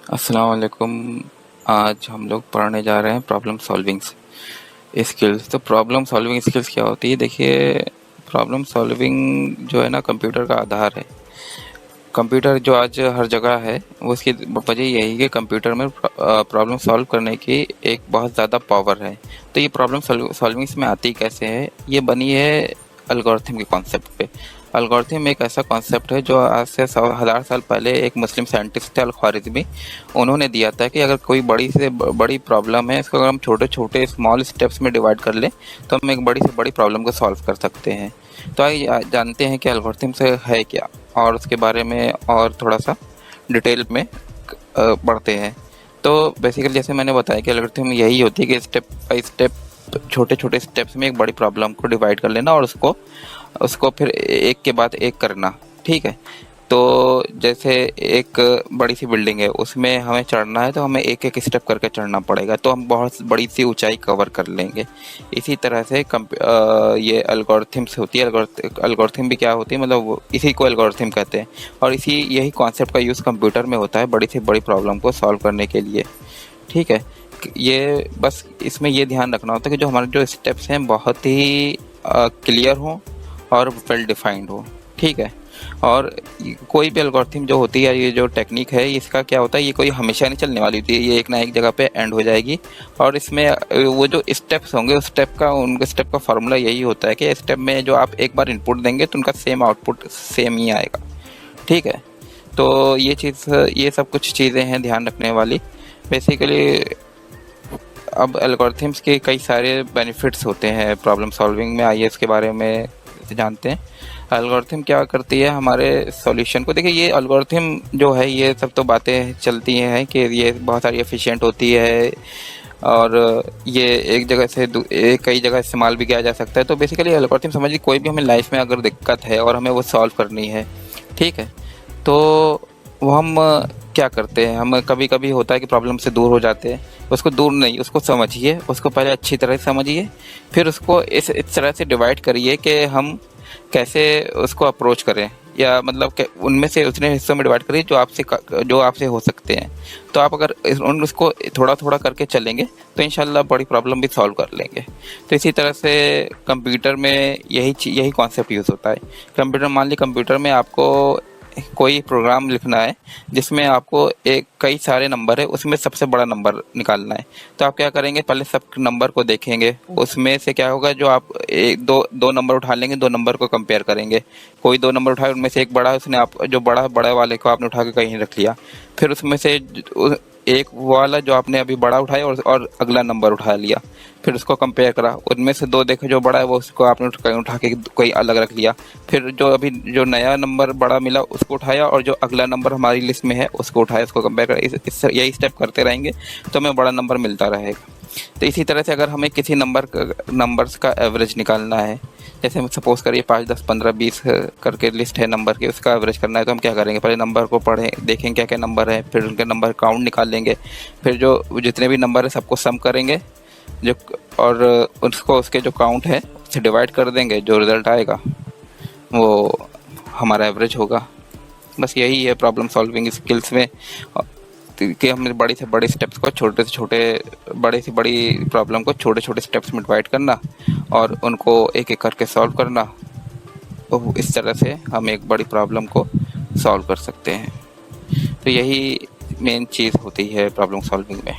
अस्सलाम वालेकुम। आज हम लोग पढ़ने जा रहे हैं प्रॉब्लम सॉल्विंग स्किल्स। तो प्रॉब्लम सॉल्विंग स्किल्स क्या होती है? देखिए, प्रॉब्लम सॉल्विंग जो है ना, कंप्यूटर का आधार है। कंप्यूटर जो आज हर जगह है, वो इसकी वजह यही है कि कंप्यूटर में प्रॉब्लम सॉल्व करने की एक बहुत ज़्यादा पावर है। तो ये प्रॉब्लम सॉल्विंग इसमें आती कैसे है? ये बनी है एल्गोरिथम के कॉन्सेप्ट पे। एल्गोरिथम एक ऐसा कॉन्सेप्ट है जो आज से 1,000 साल पहले एक मुस्लिम साइंटिस्ट थे, अल ख्वारिज़मी। उन्होंने दिया था कि अगर कोई बड़ी से बड़ी प्रॉब्लम है, इसको अगर हम छोटे छोटे स्मॉल स्टेप्स में डिवाइड कर लें तो हम एक बड़ी से बड़ी प्रॉब्लम को सॉल्व कर सकते हैं। तो आइए जानते हैं कि एल्गोरिथम से है क्या, और उसके बारे में और थोड़ा सा डिटेल में पढ़ते हैं। तो बेसिकली जैसे मैंने बताया कि एल्गोरिथम यही होती है कि स्टेप बाय स्टेप, छोटे छोटे स्टेप्स में एक बड़ी प्रॉब्लम को डिवाइड कर लेना और उसको उसको फिर एक के बाद एक करना। ठीक है। तो जैसे एक बड़ी सी बिल्डिंग है, उसमें हमें चढ़ना है तो हमें एक एक स्टेप करके चढ़ना पड़ेगा, तो हम बहुत बड़ी सी ऊंचाई कवर कर लेंगे। इसी तरह से ये एल्गोरिथम्स होती है। एल्गोरिथम भी क्या होती है, मतलब इसी को एल्गोरिथम कहते हैं। और इसी यही कॉन्सेप्ट का यूज़ कंप्यूटर में होता है बड़ी से बड़ी प्रॉब्लम को सॉल्व करने के लिए। ठीक है। ये बस इसमें ये ध्यान रखना होता है कि जो हमारे जो स्टेप्स हैं बहुत ही क्लियर हों और वेल डिफाइंड हो। ठीक है। और कोई भी एल्गोरिथम जो होती है, ये जो टेक्निक है, इसका क्या होता है, ये कोई हमेशा नहीं चलने वाली होती है। ये एक ना एक जगह पे एंड हो जाएगी। और इसमें वो जो स्टेप्स होंगे, उस उनके स्टेप का फार्मूला यही होता है कि स्टेप में जो आप एक बार इनपुट देंगे तो उनका सेम आउटपुट सेम ही आएगा। ठीक है। तो ये सब कुछ चीज़ें हैं ध्यान रखने वाली। बेसिकली अब एल्गोरिथम्स के कई सारे बेनिफिट्स होते हैं प्रॉब्लम सॉल्विंग में। आइए इसके बारे में जानते हैं। एल्गोरिथम क्या करती है हमारे सॉल्यूशन को? देखिए, ये एल्गोरिथम जो है, ये सब तो बातें चलती हैं कि ये बहुत सारी एफिशिएंट होती है और ये एक जगह से कई जगह इस्तेमाल भी किया जा सकता है। तो बेसिकली एल्गोरिथम समझिए, कोई भी हमें लाइफ में अगर दिक्कत है और हमें वो सॉल्व करनी है, ठीक है, तो वो हम क्या करते हैं, हम कभी कभी होता है कि प्रॉब्लम से दूर हो जाते हैं। उसको दूर नहीं, उसको समझिए, उसको पहले अच्छी तरह से समझिए, फिर उसको इस तरह से डिवाइड करिए कि हम कैसे उसको अप्रोच करें, या मतलब उनमें से उतने हिस्सों में डिवाइड करिए जो आपसे हो सकते हैं। तो आप अगर उसको थोड़ा थोड़ा करके चलेंगे तो इंशाल्लाह बड़ी प्रॉब्लम भी सॉल्व कर लेंगे। तो इसी तरह से कंप्यूटर में यही कॉन्सेप्ट यूज़ होता है। मान लीजिए कंप्यूटर में आपको कोई प्रोग्राम लिखना है जिसमें आपको एक कई सारे नंबर है, उसमें सबसे बड़ा नंबर निकालना है। तो आप क्या करेंगे, पहले सब नंबर को देखेंगे, उसमें से क्या होगा, जो आप एक दो दो नंबर उठा लेंगे, दो नंबर को कंपेयर करेंगे। कोई दो नंबर उठाए, उनमें से एक बड़ा, उसने आप जो बड़े वाले को आपने उठा के कहीं रख लिया। फिर उसमें से एक वाला जो आपने अभी बड़ा उठाया और अगला नंबर उठा लिया, फिर उसको कंपेयर करा, उनमें से दो देखे जो बड़ा है वो उसको आपने उठा के कोई अलग रख लिया। फिर जो नया नंबर बड़ा मिला उसको उठाया, और जो अगला नंबर हमारी लिस्ट में है उसको उठाया, उसको कंपेयर करा। यही स्टेप करते रहेंगे तो हमें बड़ा नंबर मिलता रहेगा। तो इसी तरह से अगर हमें किसी नंबर्स का एवरेज निकालना है, जैसे हम सपोज करिए 5, 10, 15, 20 करके लिस्ट है नंबर की, उसका एवरेज करना है, तो हम क्या करेंगे, पहले नंबर को पढ़ें, देखें क्या क्या नंबर है, फिर उनके नंबर काउंट निकाल लेंगे, फिर जो जितने भी नंबर है सबको सम करेंगे, जो और उसको उसके जो काउंट है उससे डिवाइड कर देंगे, जो रिज़ल्ट आएगा वो हमारा एवरेज होगा। बस यही है प्रॉब्लम सॉल्विंग स्किल्स में, कि हमें बड़ी से बड़ी स्टेप्स को छोटे से छोटे, बड़ी से बड़ी प्रॉब्लम को छोटे छोटे स्टेप्स में डिवाइड करना और उनको एक एक करके सॉल्व करना। तो इस तरह से हम एक बड़ी प्रॉब्लम को सॉल्व कर सकते हैं। तो यही मेन चीज़ होती है प्रॉब्लम सॉल्विंग में।